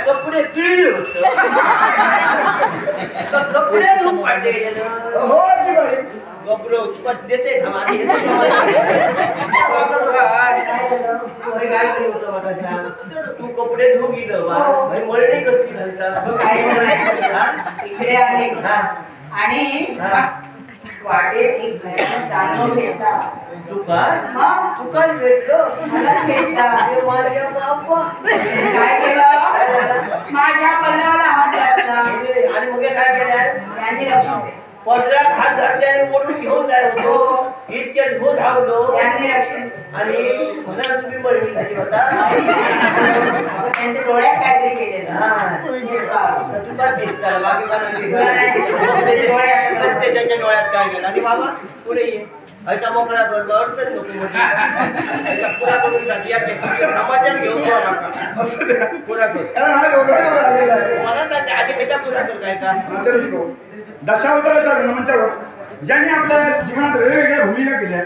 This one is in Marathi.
कपडे पिळले होत कपडे धुवून काढले गेले हो गबरो पद्धतीचे धमाली काय होतं मला सांग तू कपडे धुवून गेलं भाई मळणी कसली घालता इकडे आले आणि वाटेत एक भयानक दानव भेटला तुका भेटलो मला भेटला माझ्या बाप्पा काय केलं माझ्या पल्ल्याला हात घातला आणि मग काय केलं यांनी रक्षण केलं पदरात हात घातल्याने ओढून घेऊन जाय होतो इतक्या धो धावलो यांनी रक्षण आणि म्हणा तुम्ही मळणी झाली होता त्यांच्या डोळ्यात काहीतरी केलेलं तुका दिसता बाकी प्रत्येकाच्या डोळ्यात काय गेलं आणि बाबा पुढे ये ऐका मोकळा बरोबर अडचण नको पुरा करून टाकी या समाचार घेऊन पुरा कर मला आधी खायचा पुरा कर काय का दशावताराच्या रंगमंचावर ज्यांनी आपल्या जीवनात वेगवेगळ्या भूमिका केल्या